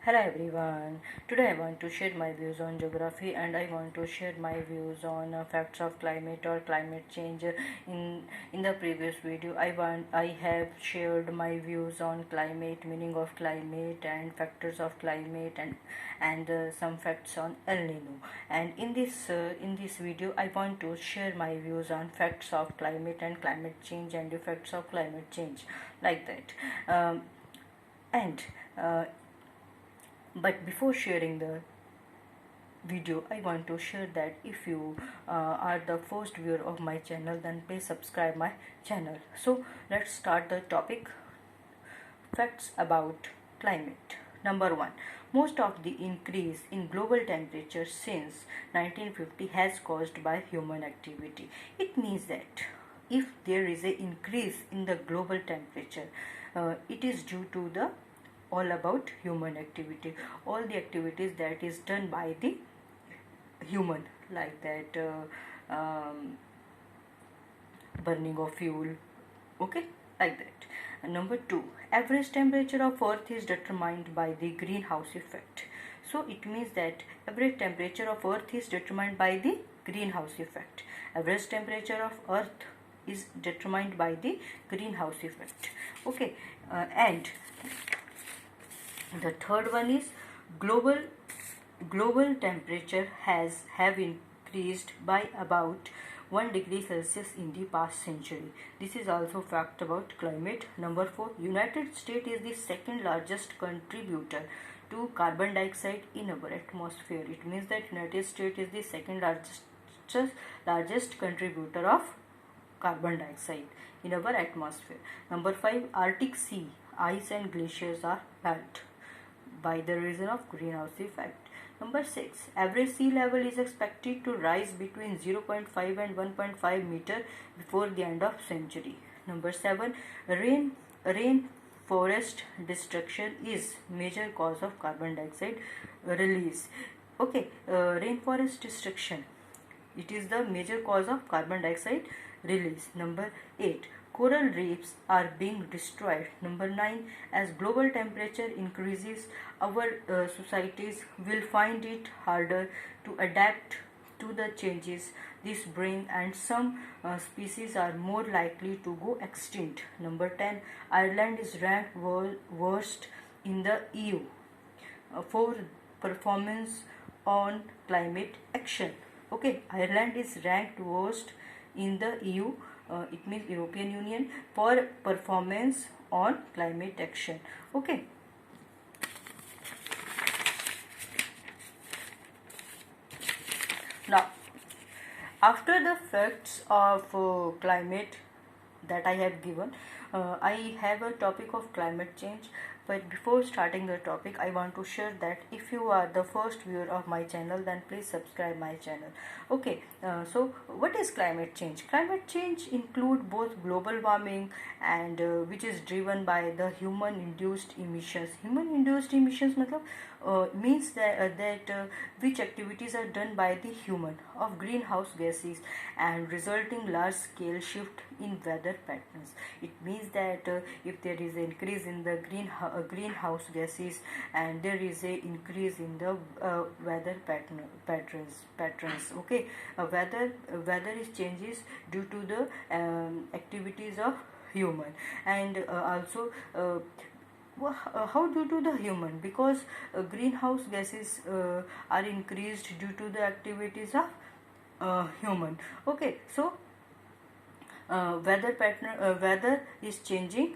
Hello everyone. Today I want to share my views on geography and I want to share my views on facts of climate or climate change. In the previous video I have shared my views on climate, meaning of climate and factors of climate and some facts on El Nino. And in this video I want to share my views on facts of climate and climate change and effects of climate change, like that. And But before sharing the video, I want to share that if you are the first viewer of my channel, then please subscribe my channel. So let's start the topic. Facts about climate. Number 1. Most of the increase in global temperature since 1950 has caused by human activity. It means that if there is an increase in the global temperature, it is due to the all about human activity, all the activities that is done by the human, like that burning of fuel, okay, like that. And number 2, average temperature of earth is determined by the greenhouse effect. So it means that average temperature of earth is determined by the greenhouse effect. Average temperature of earth is determined by the greenhouse effect, okay. And the third one is global temperature have increased by about 1 degree Celsius in the past century. This is also fact about climate. Number 4, United States is the second largest contributor to carbon dioxide in our atmosphere. It means that United States is the second largest contributor of carbon dioxide in our atmosphere. Number 5, Arctic Sea ice and glaciers are melt by the reason of greenhouse effect. Number 6, average sea level is expected to rise between 0.5 and 1.5 meter before the end of century. Number 7, rainforest destruction is major cause of carbon dioxide release. Okay, rainforest destruction, it is the major cause of carbon dioxide release. Number 8, coral reefs are being destroyed. Number 9, as global temperature increases, our societies will find it harder to adapt to the changes this bring, and some species are more likely to go extinct. Number 10, Ireland is ranked worst in the EU for performance on climate action. Okay, Ireland is ranked worst in the EU, it means European Union, for performance on climate action. Okay. Now, after the facts of climate that I have given, I have a topic of climate change. But before starting the topic, I want to share that if you are the first viewer of my channel, then please subscribe my channel. Okay, so what is climate change? Climate change include both global warming and which is driven by the human induced emissions. Human induced emissions means that which activities are done by the human of greenhouse gases and resulting large scale shift in weather patterns. It means that if there is an increase in the greenhouse gases and there is a increase in the weather patterns, okay, weather is changes due to the activities of human. And also how due to the human? Because greenhouse gases are increased due to the activities of human. Okay, so weather is changing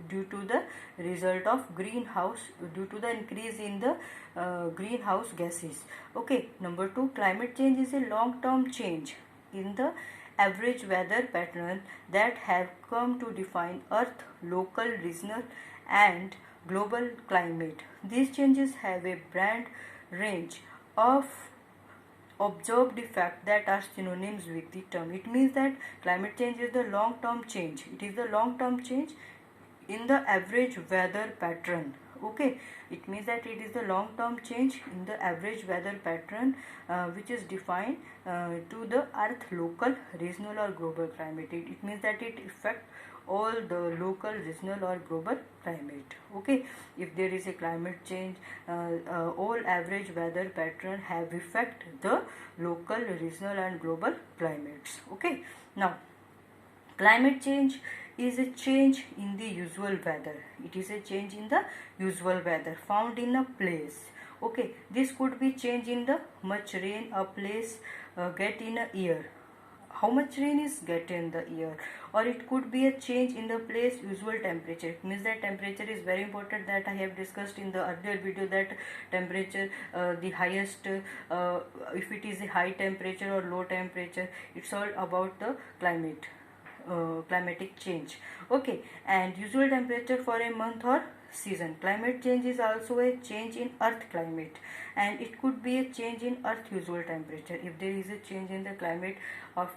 due to the result of due to the increase in the greenhouse gases. Okay, number 2, climate change is a long term change in the average weather pattern that have come to define earth local, regional and global climate. These changes have a broad range of observed effects that are synonyms with the term. It means that climate change is the long term change. It is the long term change in the average weather pattern. Okay, it means that it is the long term change in the average weather pattern which is defined to the earth local, regional or global climate. It means that it affects all the local, regional or global climate. Okay, if there is a climate change, all average weather pattern have affect the local, regional and global climates. Okay, now climate change is a change in the usual weather. It is a change in the usual weather found in a place. Okay, this could be change in the much rain a place get in a year, how much rain is get in the year, or it could be a change in the place usual temperature. It means that temperature is very important, that I have discussed in the earlier video, that temperature, the highest, if it is a high temperature or low temperature, it's all about the climate, climatic change. Okay, and usual temperature for a month or season. Climate change is also a change in earth climate, and it could be a change in earth usual temperature. If there is a change in the climate of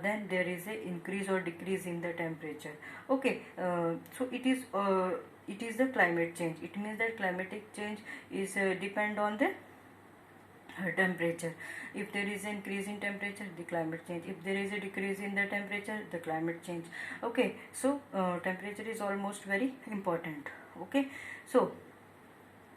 then there is a increase or decrease in the temperature. Okay, so it is the climate change. It means that climatic change is depend on the temperature. If there is an increase in temperature, the climate change. If there is a decrease in the temperature, the climate change. Okay, so temperature is almost very important. Okay, so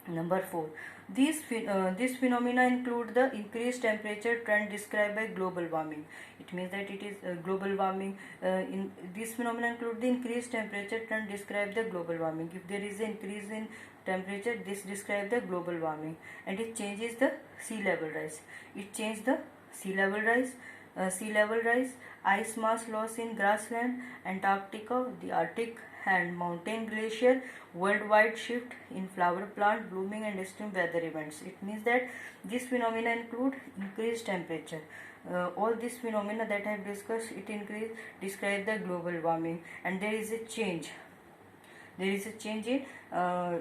number 4, these phenomena include the increased temperature trend described by global warming. It means that it is global warming. In these phenomena include the increased temperature trend described the global warming. If there is an increase in temperature, this describes the global warming, and it changes the sea level rise. It changes the sea level rise. Ice mass loss in grassland, Antarctica, the Arctic and mountain glacier, worldwide shift in flower plant blooming and extreme weather events. It means that these phenomena include increased temperature. All these phenomena that I have discussed, describe the global warming, and there is a change. There is a change in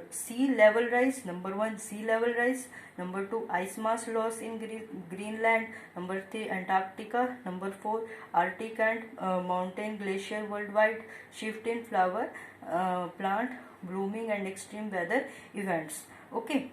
sea level rise. Number 1, sea level rise. Number 2, ice mass loss in Greenland. Number 3, Antarctica. Number 4, Arctic and mountain glacier, worldwide shift in flower plant blooming and extreme weather events. Okay.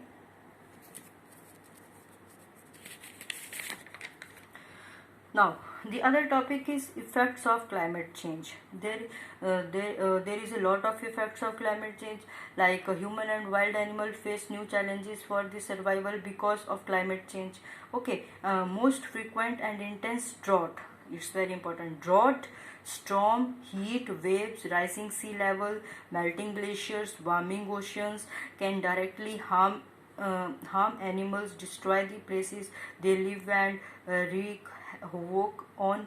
Now the other topic is effects of climate change. There is a lot of effects of climate change, like human and wild animal face new challenges for the survival because of climate change. Okay, most frequent and intense drought. It's very important. Drought, storm, heat waves, rising sea level, melting glaciers, warming oceans can directly harm animals, destroy the places they live, and wreak havoc on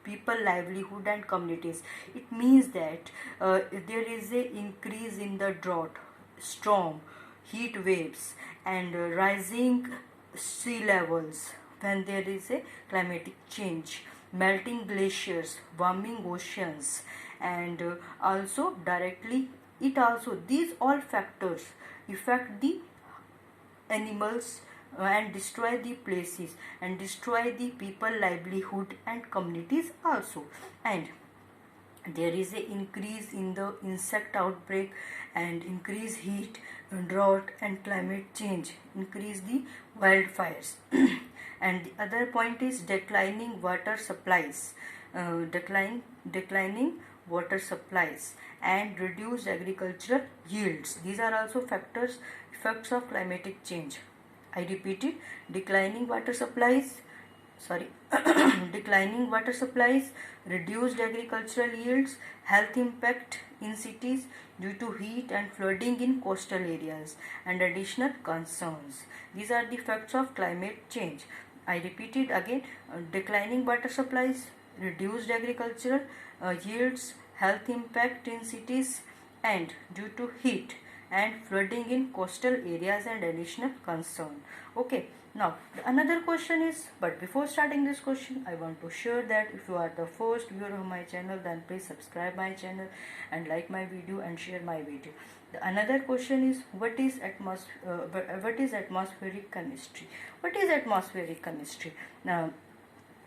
people, livelihood and communities. It means that there is a increase in the drought, storm, heat waves and rising sea levels when there is a climatic change, melting glaciers, warming oceans, and also directly these all factors affect the animals and destroy the places and destroy the people, livelihood and communities also. And there is a increase in the insect outbreak, and increase heat, drought and climate change increase the wildfires. And the other point is declining water supplies, declining water supplies and reduced agricultural yields. These are also effects of climatic change. I repeat it, declining water supplies, reduced agricultural yields, health impact in cities due to heat and flooding in coastal areas, and additional concerns. These are the effects of climate change. I repeat it again, declining water supplies, reduced agricultural yields, health impact in cities and due to heat and flooding in coastal areas, and additional concern. Okay, now another question is, but before starting this question, I want to share that if you are the first viewer of my channel, then please subscribe my channel and like my video and share my video. The another question is, what is atmospheric chemistry? What is atmospheric chemistry? Now,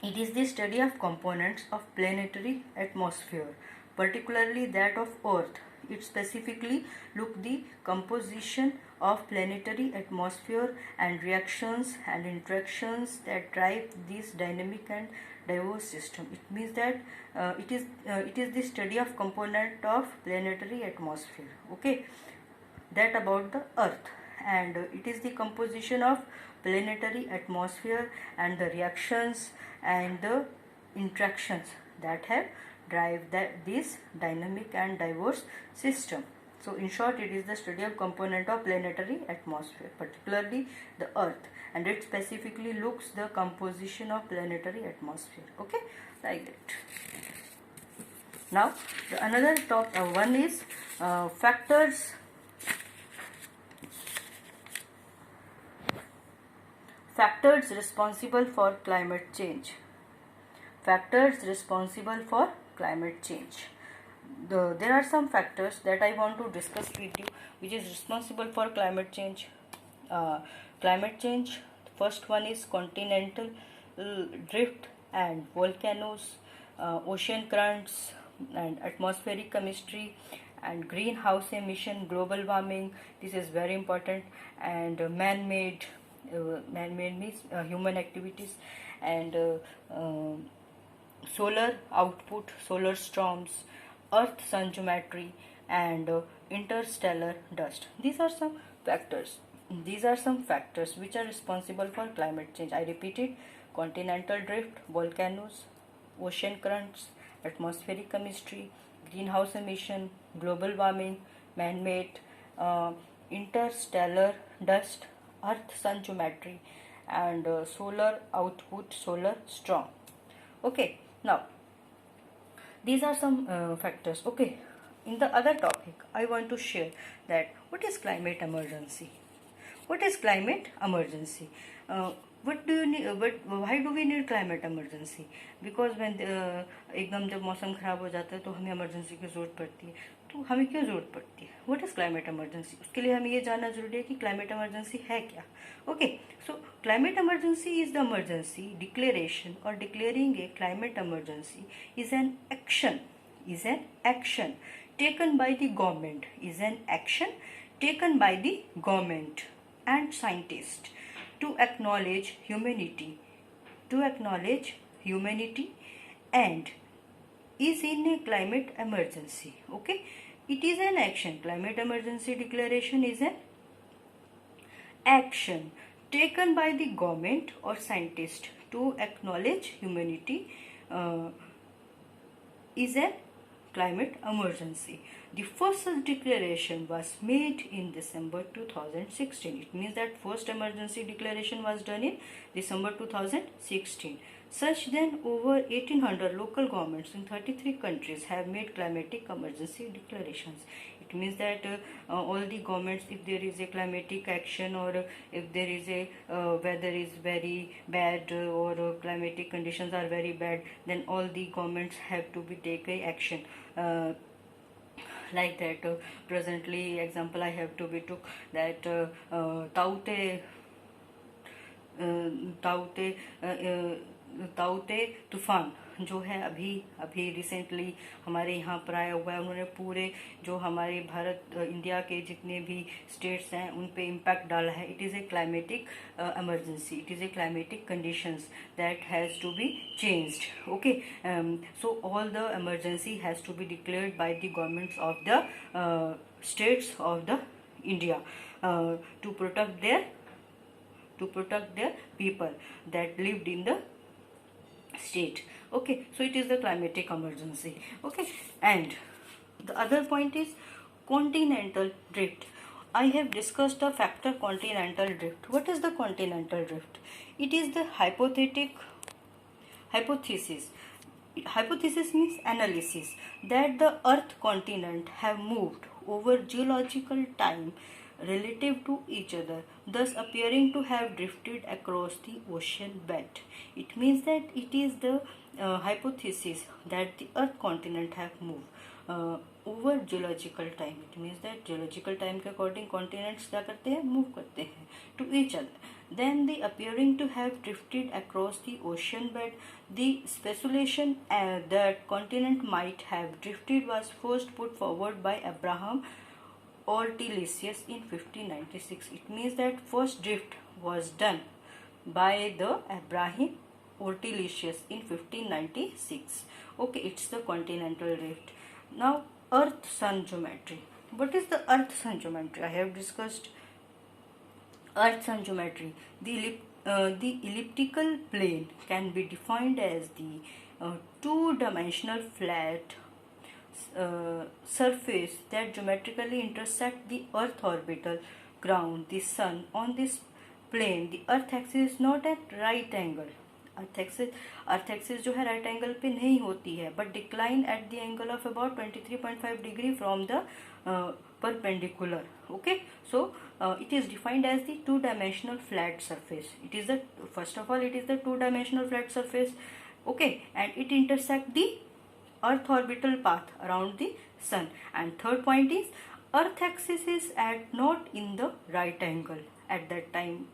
it is the study of components of planetary atmosphere, particularly that of Earth. It specifically look the composition of planetary atmosphere and reactions and interactions that drive this dynamic and diverse system. It means that it is the study of component of planetary atmosphere. Okay, that about the Earth, and it is the composition of planetary atmosphere and the reactions and the interactions that have drive this dynamic and diverse system. So in short, it is the study of component of planetary atmosphere, particularly the Earth, and it specifically looks the composition of planetary atmosphere. Okay, like that. Now another one is factors responsible for climate change. Factors responsible for climate change. There are some factors that I want to discuss with you which is responsible for climate change. Climate change, first one is continental drift and volcanoes, ocean currents and atmospheric chemistry and greenhouse emission, global warming, this is very important, and man-made means human activities, and solar output, solar storms, earth sun geometry, and interstellar dust. These are some factors. These are some factors which are responsible for climate change. I repeat it: continental drift, volcanoes, ocean currents, atmospheric chemistry, greenhouse emission, global warming, man-made, interstellar dust, earth sun geometry, and solar output, solar storm. Okay, now these are some factors. Okay, in the other topic I want to share that what is climate emergency. What is climate emergency? What do you need? Why do we need climate emergency? Because when एकदम जब मौसम खराब हो जाता है तो हमें emergency की ज़रूरत पड़ती है. तो हमें क्यों ज़रूरत पड़ती है? What is climate emergency? उसके लिए हमें ये जानना जरूरी है कि climate emergency है क्या. Okay, so climate emergency is the emergency declaration or declaring a climate emergency is an action taken by the government, is an action taken by the government and scientists to acknowledge humanity and is in a climate emergency. Okay, it is an action. Climate emergency declaration is an action taken by the government or scientist to acknowledge humanity is a climate emergency. The first such declaration was made in December 2016. It means that first emergency declaration was done in December 2016. Such then over 1800 local governments in 33 countries have made climatic emergency declarations. It means that all the governments, if there is a climatic action or if there is a weather is very bad or climatic conditions are very bad, then all the governments have to be take a action. Like that, presently example I have to be took that ताउते तूफान जो है अभी recently हमारे यहाँ पर आया हुआ है. उन्होंने पूरे जो हमारे भारत इंडिया के जितने भी स्टेट्स हैं उन पे इम्पैक्ट डाला है. It is a climatic emergency. It is a climatic conditions that has to be changed. Okay, so all the emergency has to be declared by the governments of the states of the India to protect their people that lived in the state. Okay, so it is the climatic emergency. Okay, and the other point is continental drift. I have discussed the factor continental drift. What is the continental drift? It is the hypothesis. Hypothesis means analysis that the earth continent have moved over geological time relative to each other, thus appearing to have drifted across the ocean bed. It means that it is the hypothesis that the earth continent have moved over geological time. It means that geological time के according continents क्या करते हैं, move करते हैं to each other. Then the appearing to have drifted across the ocean bed. The speculation that continent might have drifted was first put forward by Abraham Ortelius in 1596. It means that first drift was done by the Abraham Ortelius in 1596. Okay, it's the continental rift. Now, Earth-Sun geometry. What is the Earth-Sun geometry? I have discussed Earth-Sun geometry. The elliptical plane can be defined as the two-dimensional flat surface that geometrically intersect the Earth orbital ground, the Sun. On this plane, the Earth axis is not at right angle. Earth axis जो है right angle पे नहीं होती है, but decline at the angle of about 23.5 degree from the perpendicular. Okay, so it is defined as the two-dimensional flat surface. It is the first of all it is the two-dimensional flat surface. Okay, and it intersect the Earth orbital path around the Sun. And third point is Earth axis is at not in the right angle at that time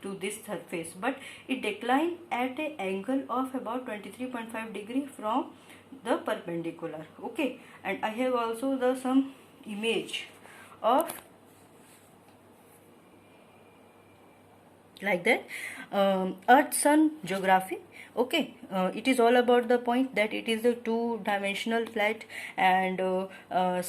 to this surface, but it decline at a angle of about 23.5 degree from the perpendicular. Okay, and I have also the some image of like that Earth Sun geography. Okay, it is all about the point that it is the two-dimensional flat and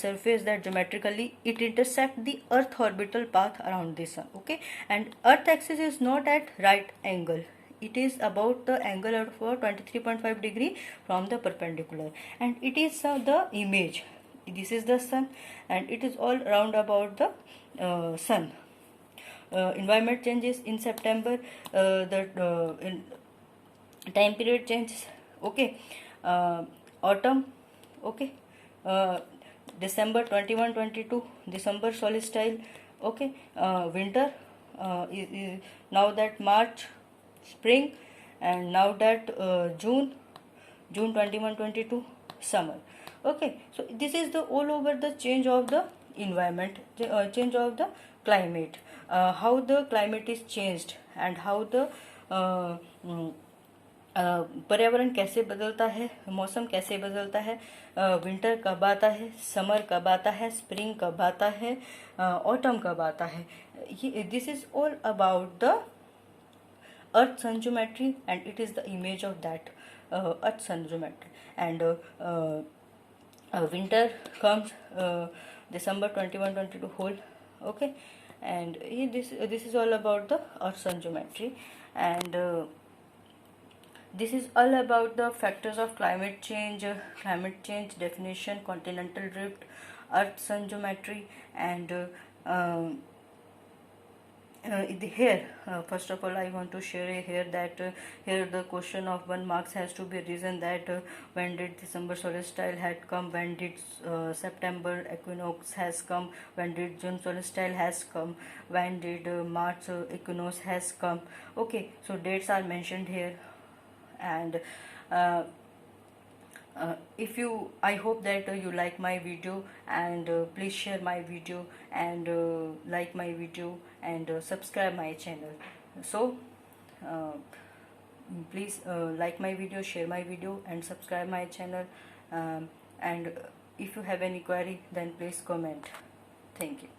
surface that geometrically it intersect the Earth orbital path around the Sun. Okay, and Earth axis is not at right angle. It is about the angle of 23.5 degree from the perpendicular, and it is the image. This is the Sun, and it is all round about the Sun. Environment changes in September. In time period changes. Okay, autumn. Okay, December 21-22. December solstice. Okay, winter. Now that March, spring, and now that June 21-22, summer. Okay, so this is the all over the change of the environment, change of the climate, how the climate is changed and how the पर्यावरण कैसे बदलता है, मौसम कैसे बदलता है, winter कब आता है, समर कब आता है, स्प्रिंग कब आता है, ऑटम कब आता है. This is all about the earth sun geometry and it is the image of that earth sun geometry. And winter comes December 21-22 whole. Okay, and this is all about the earth sun geometry. And this is all about the factors of climate change definition, continental drift, earth sun geometry. And here first of all I want to share here that here the question of 1 marks has to be reason that when did December solstice had come, when did September equinox has come, when did June solstice has come, when did March equinox has come. Okay, so dates are mentioned here. And I hope that you like my video, and please share my video and like my video and subscribe my channel. So please like my video, share my video and subscribe my channel. And if you have any query, then please comment. Thank you.